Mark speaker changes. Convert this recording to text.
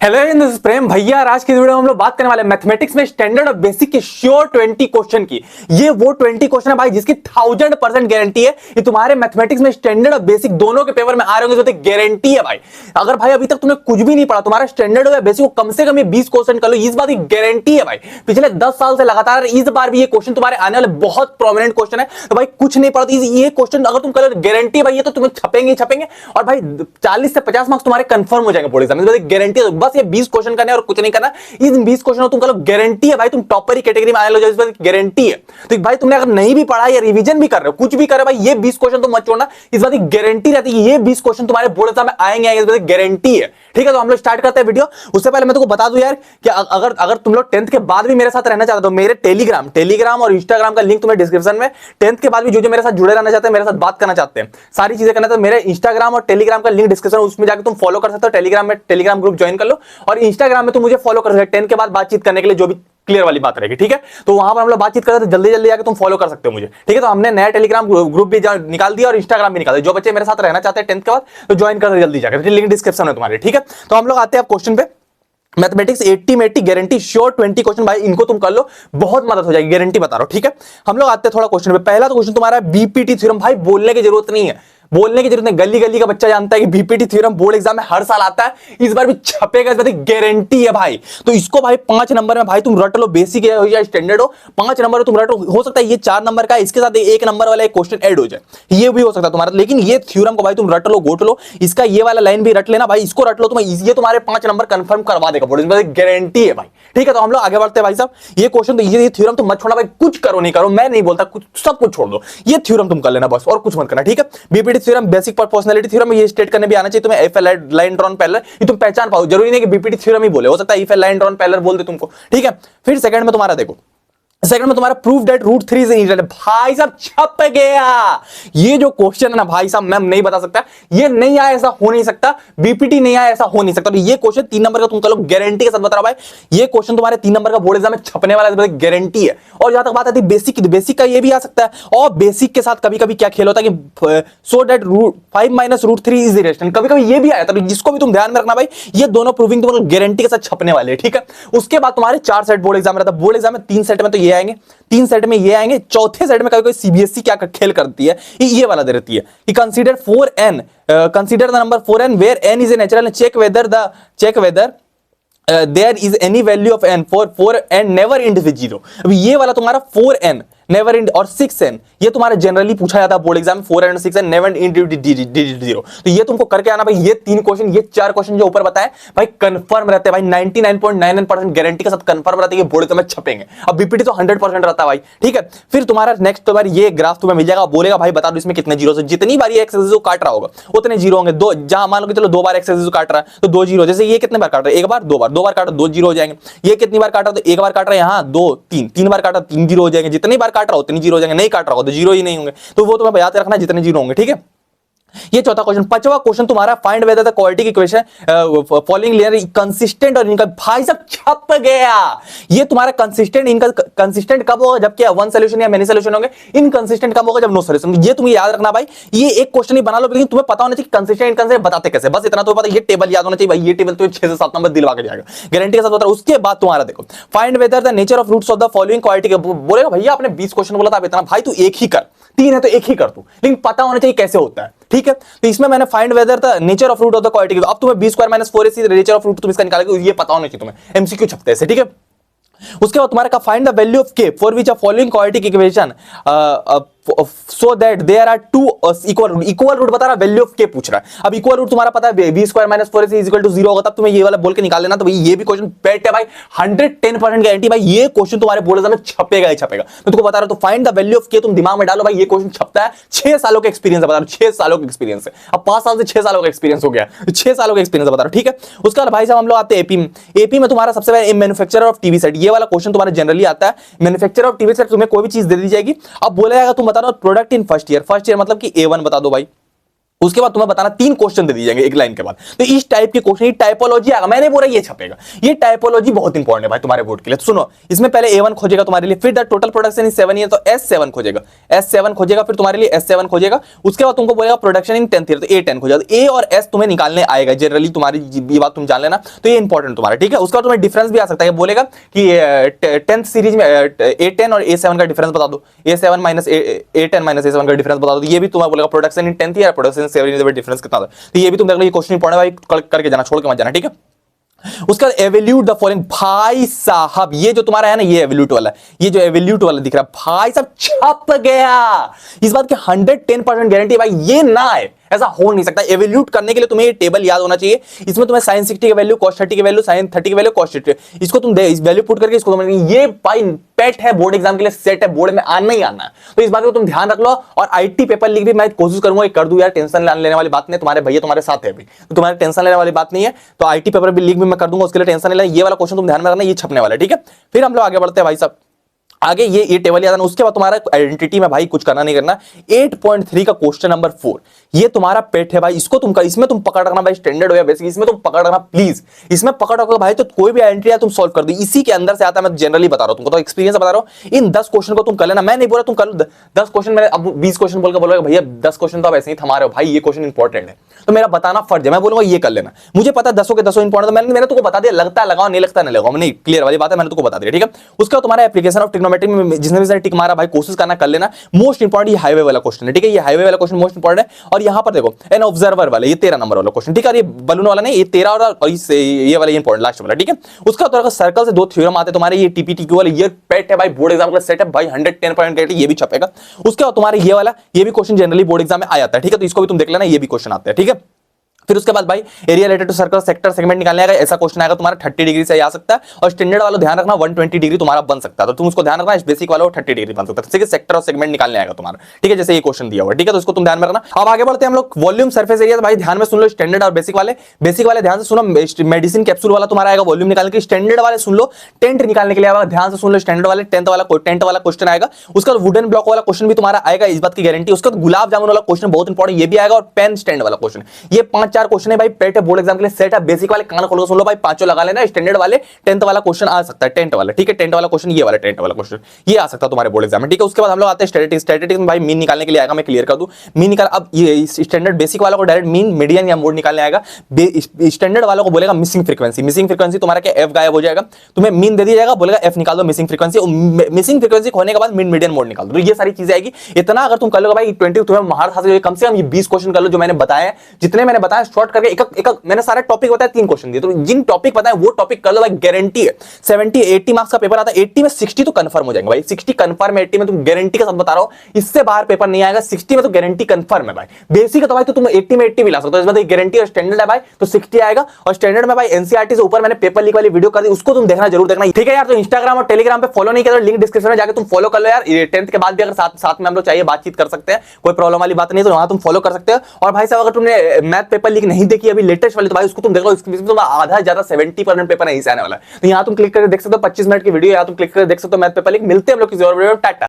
Speaker 1: Hello this is प्रेम भैया। आज की वीडियो में हम लोग बात करने वाले मैथमेटिक्स में स्टैंडर्ड और बेसिक के श्योर 20 क्वेश्चन की। ये वो 20 क्वेश्चन है भाई जिसकी 1000% गारंटी है ये तुम्हारे मैथमेटिक्स में स्टैंडर्ड और बेसिक दोनों के पेपर में आ रहे होंगे, गारंटी है भाई। अगर भाई अभी तक तुमने कुछ भी नहीं पढ़ा, तुम्हारा स्टैंडर्ड हो या बेसिक को कम से कम ये 20 क्वेश्चन कर लो, इस बात की गारंटी है भाई। पिछले 10 साल से लगातार इस बार भी ये क्वेश्चन तुम्हारे आने वाले बहुत प्रोमिनेंट क्वेश्चन है। तो भाई कुछ नहीं पढ़ा ये क्वेश्चन अगर तुम कर, गारंटी भाई ये तो तुम्हें छपेंगे छपेंगे और भाई 40 से 50 मार्क्स तुम्हारे कंफर्म हो जाएंगे बोर्ड एग्जाम में, गारंटी है। बस ये 20 क्वेश्चन करने और कुछ नहीं करना। इन 20 क्वेश्चन तुम करो, गारंटी है भाई तुम टॉपर की कैटेगरी में आने लग जाओ, गारंटी है। तो भाई तुमने अगर नहीं भी पढ़ा या रिवीजन भी कर रहे हो, कुछ भी कर रहे हो भाई, ये 20 क्वेश्चन तुम मत छोड़ना, इस बात की गारंटी रहती है। ये 20 क्वेश्चन तुम्हारे बोर्ड एग्जाम में आएंगे, इस बात की गारंटी है। ठीक है, तो हम लोग स्टार्ट करते हैं वीडियो। उससे पहले मैं तुमको बता दूं यार कि अगर तुम लोग 10th के बाद भी मेरे साथ रहना चाहते हो, मेरे टेलीग्राम और इंस्टाग्राम का लिंक तुम्हें डिस्क्रिप्शन में, 10th के बाद भी जो मेरे साथ जुड़े रहना चाहते हैं, मेरे साथ बात करना चाहते हैं, सारी चीजें करना, तो मेरे इंस्टाग्राम और टेलीग्राम का लिंक डिस्क्रिप्शन, उसमें जाकर तुम फॉलो कर सकते हो। टेलीग्राम में टेलीग्राम ग्रुप ज्वाइन कर लो और इंस्टाग्राम में तुम मुझे फॉलो कर सकते हो 10 के बाद बातचीत करने के लिए, जो भी क्लियर वाली बात रहेगी। ठीक है, तो वहां पर हम लोग बातचीत करते हैं, जल्दी जल्दी आके तुम फॉलो कर सकते हो मुझे। ठीक है, तो हमने नया टेलीग्राम ग्रुप भी निकाल दिया और इंस्टाग्राम भी निकाल दिया। जो बच्चे मेरे साथ रहना चाहते हैं 10th के बाद तो ज्वाइन कर जल्दी जाकर, लिंक डिस्क्रिप्शन में तुम्हारे। ठीक है, तो हम लोग आते हैं अब क्वेश्चन पे। मैथमेटिक्स 80 में 80 गारंटी, श्योर 20 क्वेश्चन भाई, इनको तुम कर लो, बहुत मदद हो जाएगी, गारंटी बता रहा हूं। ठीक है, हम लोग आते हैं थोड़ा क्वेश्चन पे। पहला तो क्वेश्चन तुम्हारा बीपीटी थ्योरम, भाई बोलने की जरूरत नहीं है, बोलने की जरूरत नहीं, गली गली का बच्चा जानता है कि बीपीटी थ्योरम बोर्ड एग्जाम में हर साल आता है, इस बार भी छपेगा, इस बार गारंटी है भाई। तो इसको भाई 5 नंबर में भाई तुम रट लो, बेसिक हो या स्टैंडर्ड हो, 5 नंबर तुम रट लो। हो सकता है ये 4 नंबर का, इसके साथ 1 नंबर वाला एक क्वेश्चन ऐड हो जाए, ये भी हो सकता है तुम्हारा, लेकिन ये थ्योरम को भाई तुम रट लो, गोट लो, इसका ये वाला लाइन भी रट लेना भाई, इसको रट लो तुम, ये तुम्हारे 5 नंबर कंफर्म करवा देगा बोर्ड एग्जाम, गारंटी है भाई। ठीक है, तो हम लोग आगे बढ़ते हैं भाई साहब। ये क्वेश्चन तो ये थ्योरम तुम मत छोड़ना भाई, कुछ करो नहीं करो, मैं नहीं बोलता, कुछ सब कुछ छोड़ दो, ये थ्योरम तुम कर लेना बस, और कुछ मत करना। ठीक है, BPT theorem basic personality theorem, ये स्टेट करने भी आना चाहिए तुम्हें। If A line drawn parallel, ये तुम पहचान पाओ, जरूरी नहीं कि बीपीटी थ्योरम ही बोले, हो सकता है if A line drawn parallel बोल दे तुमको। ठीक है, फिर सेकंड में तुम्हारा देखो, सेकंड में तुम्हारा proof that root 3 is inequal, भाई साहब छप गया। ये जो क्वेश्चन है ना भाई साहब, मैं नहीं बता सकता, ये नहीं आया ऐसा हो नहीं सकता, बीपीटी नहीं आया ऐसा हो नहीं सकता। तो ये क्वेश्चन 3 नंबर का तुम कर लो, गारंटी के साथ बता रहा भाई, ये क्वेश्चन तुम्हारे 3 नंबर का बोर्ड एग्जाम में छपने वाला है, गारंटी है। और जहां तक बात आती है बेसिक की, बेसिक का ये भी आ सकता है, और बेसिक के साथ कभी कभी क्या खेल होता है कि so that root 5 minus root 3 is irrational, कभी कभी ये भी आया था, जिसको भी तुम ध्यान में रखना भाई, ये दोनों प्रूविंग तुम्हारे गारंटी के साथ छपने वाले हैं। ठीक है, उसके बाद तुम्हारे 4 सेट बोर्ड एग्जाम रहता है, बोर्ड एग्जाम में 3 सेट में तो ये आएंगे, 3 सेट में ये आएंगे, चौथे सेट में कोई सीबीएसई क्या खेल करती है, ये वाला दे रहती है कि consider 4n, consider the number 4n where n is a natural, check whether there is any value of n for 4n never end with 0। अब ये वाला तुम्हारा 4n नेवर एंड और 6n, ये तुम्हारा जनरली पूछा जाता है बोर्ड एग्जाम में, 4n और 6n नेवर एंड विद 0। तो ये तुमको करके आना भाई, ये 3 क्वेश्चन, ये 4 क्वेश्चन जो ऊपर बताए भाई कंफर्म रहते हैं भाई, 99.99% गारंटी के साथ कंफर्म रहते हैं कि बोर्ड एग्जाम में छपेंगे। अब बीपीटी तो 100% रहता है भाई। ठीक है, फिर तुम्हारा नेक्स्ट तुम्हारी ये ग्राफ तुम्हें मिल जाएगा, बोलेगा भाई बता दो इसमें कितने जीरो है, जितनी बार ये एक्स एक्सिस को काट रहा होगा उतने जीरो होंगे। दो, जहां मान लो कि चलो 2 बार एक्स एक्सिस को काट रहा है तो 2 जीरो, जैसे ये कितने बार काट रहा है, 1 बार 2 बार, 2 बार काटा 2 जीरो हो जाएंगे। ये कितनी बार काटा तो 1 बार काट रहा है, यहाँ 2 3, 3 बार काटा 3 जीरो हो जाएंगे। जितनी बार काट रहा हो उतनी जीरो हो जाएंगे, नहीं काट रहा हो तो जीरो ही नहीं होंगे। तो वो तुम्हें याद रखना जितने जीरो होंगे। ठीक है, ये चौथा क्वेश्चन। 5वां क्वेश्चन तुम्हारा find whether the quadratic equation following linear consistent और इनका, भाई साहब छप गया। ये तुम्हारा कंसिस्टेंट, इनका कंसिस्टेंट कब होगा, जबकि 1 सॉल्यूशन या मेनी सॉल्यूशन होंगे, इनकंसिस्टेंट कब होगा, जब नो सॉल्यूशन। ये तुम्हें याद रखना भाई, ये एक क्वेश्चन ही बना लो, लेकिन तुम्हें पता होना चाहिए कंसिस्टेंट इनकंसिस्टेंट बताते कैसे, बस इतना तो पता, ये टेबल याद होना चाहिए भाई, ये टेबल तुम्हें 6 से 7 नंबर दिलवा के जाएगा, गारंटी के साथ बता रहा हूं। उसके बाद तुम्हारा देखो, find whether the nature of roots of the following quadratic, बोलेगा भैया आपने 20 क्वेश्चन बोला था, इतना भाई तू एक ही कर, 3 है तो एक ही कर तू, लेकिन पता होना चाहिए कैसे होता है। ठीक है, तो इसमें मैंने find whether the nature of root of the quadratic, अब तुम्हें b² - 4ac nature of root तुम इसका निकालोगे, ये पता होना चाहिए तुम्हें, एमसीक्यू छपते हैं। ठीक है, उसके बाद तुम्हारा का find the value of k for which a following quadratic equation so that there are 2 equal root बता रहा, वैल्यू ऑफ k पूछ रहा है। अब इक्वल रूट तुम्हारा पता है b² - 4ac is equal to 0 होगा, तब तुम्हें ये वाला बोल के निकाल लेना। तो भाई ये भी क्वेश्चन बेट है भाई, 110% गारंटी भाई, ये क्वेश्चन तुम्हारे बोर्ड एग्जाम में छपेगा ही छपेगा, मैं तुमको बता रहा हूं। तो find the value of k तुम दिमाग में डालो भाई, ये क्वेश्चन छपता है, 6 सालों का एक्सपीरियंस बता रहा हूं, 6 सालों का एक्सपीरियंस है, अब 5 साल से 6 सालों का एक्सपीरियंस हो गया, 6 सालों का एक्सपीरियंस बता रहा हूं। ठीक है, उसके बाद भाई साहब हम लोग आते हैं एपी में। एपी में तुम्हारा सबसे पहले मैन्युफैक्चरर ऑफ टीवी सेट, ये वाला क्वेश्चन तुम्हारे जनरली आता है। मैन्युफैक्चरर ऑफ टीवी सेट, तुम्हें कोई भी चीज दे दी जाएगी, अब बोला जाएगा तुम बता दो प्रोडक्ट इन फर्स्ट ईयर मतलब कि A1 बता दो भाई, उसके बाद तुम्हें बताना 3 क्वेश्चन दे दिए जाएंगे एक लाइन के बाद। तो इस टाइप के क्वेश्चन, ये टाइपोलॉजी आएगा, मैंने बोला ये छपेगा। ये टाइपोलॉजी बहुत इंपॉर्टेंट है भाई तुम्हारे बोर्ड के लिए। तो सुनो, इसमें पहले A1 खोजेगा तुम्हारे लिए, फिर the total production in 7 year तो S7 खोजेगा, S7 खोजेगा, फिर तुम्हारे लिए S7 खोजेगा। उसके बाद तुमको बोलेगा प्रोडक्शन इन 10th ईयर तो A10 खोजेगा। A और S तुम्हें निकालने आएगा जनरली, तुम्हारी ये बात तुम जान लेना। तो ये इंपॉर्टेंट तुम्हारा, ठीक है। उसके बाद तुम्हें डिफरेंस भी आ सकता है, बोलेगा कि 10th सीरीज में A10 और A7 का डिफरेंस बता दो, A7 minus A10 minus A7 का डिफरेंस बता दो। ये भी तुम्हें बोलेगा production in 10th year, production in 7 year में डिफरेंस कितना था। तो ये भी तुम देख लो, ये क्वेश्चन इंपॉर्टेंट है भाई, करके जाना, छोड़ के मत जाना, ठीक है। उसका एवल्यूट द फॉलोइंग, भाई साहब ये जो तुम्हारा है ना, ये एवल्यूट वाला, ये जो एवल्यूट वाला दिख रहा है भाई साहब, छप गया। इस बात की 110% गारंटी भाई, ये ना है, ऐसा हो नहीं सकता। एवल्यूट करने के लिए तुम्हें ये टेबल याद होना चाहिए। इसमें तुम्हें sin 60 की वैल्यू, cos 30 की वैल्यू, sin 30 की वैल्यू, cos 30, इसको तुम दे, इस वैल्यू पुट करके इसको तुम, ये भाई पेट है, बोर्ड एग्जाम के लिए सेट है, बोर्ड में आना ही आना है। तो इस बात को तुम ध्यान रख लो। और आईटी पेपर लीक भी मैं कोशिश करूंगा कर दूं यार, टेंशन लेने वाली बात नहीं, तुम्हारे भैया तुम्हारे साथ है अभी, तो तुम्हारे टेंशन लेने वाली बात नहीं है। तो आईटी पेपर भी लीक भी मैं कर दूंगा, उसके लिए टेंशन नहीं लेना। ये वाला क्वेश्चन तुम ध्यान में रखना, ये छपने वाला है, ठीक है। फिर हम लोग आगे बढ़ते हैं भाई साहब, आगे ये टेबल याद आना। उसके बाद तुम्हारा आइडेंटिटी में भाई कुछ करना नहीं करना। 8.3 का क्वेश्चन नंबर 4, ये तुम्हारा पेट है भाई, इसको तुम कर, इसमें तुम पकड़ रखना भाई, स्टैंडर्ड हो या बेसिक, इसमें तुम पकड़ रखना प्लीज। इसमें पकड़ रखो भाई, तो कोई भी आइडेंटिटी है तुम सॉल्व कर दो, इसी के अंदर से आता है। मैं जनरली बता रहा हूं तुमको, तो एक्सपीरियंस बता रहा हूं। इन 10 क्वेश्चन को तुम कर लेना, मैं नहीं बोला तुम कर लो 10 क्वेश्चन, मैंने अब 20 क्वेश्चन बोलकर बोलोगे भैया 10 क्वेश्चन तो आप ऐसे ही थमा रहे हो भाई, ये क्वेश्चन इंपॉर्टेंट है, तो मेरा बताना फर्ज है। मैं बोलूंगा ये कर लेना, मुझे पता है 10 के 10 इंपॉर्टेंट, तो मैंने तुमको बता दिया, लगता है लगाओ, नहीं लगता नहीं लगाओ, नहीं क्लियर वाली बात है, मैंने तुमको बता दिया, ठीक है। उसका तुम्हारा एप्लीकेशन ऑफ ट्रिग्नोमेट्री में जिसने भी टिक मारा भाई, कोशिश करना कर लेना। मोस्ट इंपॉर्टेंट ये हाईवे वाला क्वेश्चन है, ठीक है, ये हाईवे वाला क्वेश्चन मोस्ट इंपॉर्टेंट है। और यहां पर देखो एन ऑब्जर्वर वाला, ये 13 नंबर वाला क्वेश्चन, ठीक है। ये बलून वाला नहीं, ये 13 और ये वाला इंपॉर्टेंट लास्ट वाला, ठीक है। उसका तो सर्कल से 2 थ्योरम आते तुम्हारे, ये टीपीटीक्यू वाला, ये पेट है भाई, बोर्ड एग्जाम का सेट है भाई, 110% गारंटी, ये भी छपेगा। उसके बाद तुम्हारे ये वाला, ये भी क्वेश्चन जनरली बोर्ड एग्जाम में आ जाता है, ठीक है। तो इसको भी तुम देख लेना, ये भी क्वेश्चन आता है, ठीक है। फिर उसके बाद भाई area related to circle sector segment निकालने आएगा, ऐसा क्वेश्चन आएगा तुम्हारा 30 डिग्री से आ सकता है। और स्टैंडर्ड वाला ध्यान रखना 120 डिग्री तुम्हारा बन सकता है, तो तुम उसको ध्यान रखना। बेसिक वाला 30 डिग्री बन सकता है, ठीक है। सेक्टर और सेगमेंट निकालने आएगा तुम्हारा, ठीक है, जैसे ये क्वेश्चन दिया हुआ, ठीक है। तो इसको तुम ध्यान में रखना। अब आगे बढ़ते हैं हम लोग, वॉल्यूम सरफेस एरिया, भाई ध्यान में सुन लो, स्टैंडर्ड और बेसिक वाले। बेसिक वाले ध्यान से सुनो, मेडिसिन कैप्सूल वाला तुम्हारा आएगा वॉल्यूम निकालने के। स्टैंडर्ड वाले सुन लो, टेंट निकालने के लिए आएगा, ध्यान से सुन लो, स्टैंडर्ड वाले टेंट वाला क्वेश्चन आएगा। उसका वुडन ब्लॉक वाला क्वेश्चन भी तुम्हारा आएगा, इस बात की गारंटी। उसका गुलाब जामुन वाला क्वेश्चन बहुत इंपॉर्टेंट, ये भी आएगा। और पेन स्टैंड वाला क्वेश्चन, ये 5-4 क्वेश्चन है भाई, पेट है, बोर्ड एग्जाम के लिए सेट है। बेसिक वाले कान खोल के सुन लो भाई, 5 लगा लेना। स्टैंडर्ड वाले 10th वाला क्वेश्चन आ सकता है, टेंट वाला, ठीक है। टेंट वाला क्वेश्चन, ये वाला टेंट वाला क्वेश्चन, ये आ सकता है तुम्हारे बोर्ड एग्जाम में, ठीक है। उसके बाद हम लोग आते हैं स्टैटिस्टिक्स। स्टैटिस्टिक्स में भाई मीन निकालने के लिए आएगा, मैं क्लियर कर दूं, मीन निकाल। अब ये स्टैंडर्ड बेसिक वाला को डायरेक्ट मीन, मीडियन या मोड निकालने आएगा। स्टैंडर्ड वालों को बोलेगा मिसिंग फ्रीक्वेंसी। मिसिंग फ्रीक्वेंसी तुम्हारा क्या, एफ गायब हो जाएगा, तुम्हें मीन दे दिया जाएगा, बोलेगा एफ निकाल दो मिसिंग फ्रीक्वेंसी। मिसिंग फ्रीक्वेंसी होने के बाद मीन मीडियन मोड निकाल दो। तो ये सारी चीजें आएगी। इतना अगर तुम कर लो भाई 20 तुम्हें मार खा सकते, कम से कम ये 20 क्वेश्चन कर लो जो मैंने बताया, जितने मैंने बताया शॉर्ट करके, एक मैंने सारा टॉपिक बताया, 3 क्वेश्चन दिए, तो जिन टॉपिक बताए वो टॉपिक कर लो भाई, गारंटी है। 70-80 मार्क्स का पेपर आता है, 80 में 60 तो कंफर्म हो जाएंगे भाई, 60 कंफर्म है, 80 में तुम गारंटी के साथ बता रहा हूं, इससे बाहर पेपर नहीं आएगा। 60 में तो गारंटी कंफर्म है भाई। बेसिक है तो भाई तो तुम 80 में 80 भी ला सकते हो, इसमें गारंटी। और स्टैंडर्ड है भाई तो 60 आएगा। और स्टैंडर्ड में भाई एनसीईआरटी से ऊपर मैंने पेपर लीक वाली वीडियो कर दी, उसको तुम देखना जरूर देखना, ठीक है यार। तो इंस्टाग्राम और टेलीग्राम पे फॉलो नहीं किया तो लिंक डिस्क्रिप्शन में जाकर तुम फॉलो कर लो यार। 10th के बाद भी अगर साथ में हम लोग चाहिए बातचीत कर सकते हैं, कोई प्रॉब्लम वाली बात नहीं, तो वहां तुम फॉलो कर सकते हो। और भाई साहब अगर तुमने मैथ पेपर लीक नहीं देखी अभी लेटेस्ट वाली, तो भाई उसको तुम देख लो, इसमें आधा ज्यादा 70% पेपर नहीं से आने वाला है। तो यहां तुम क्लिक करके देख सकते हो, 25 मिनट की वीडियो, यहां तुम क्लिक करके देख सकते हो मैथ पेपर लीक। मिलते हैं हम लोग किसी और वीडियो में, टाटा।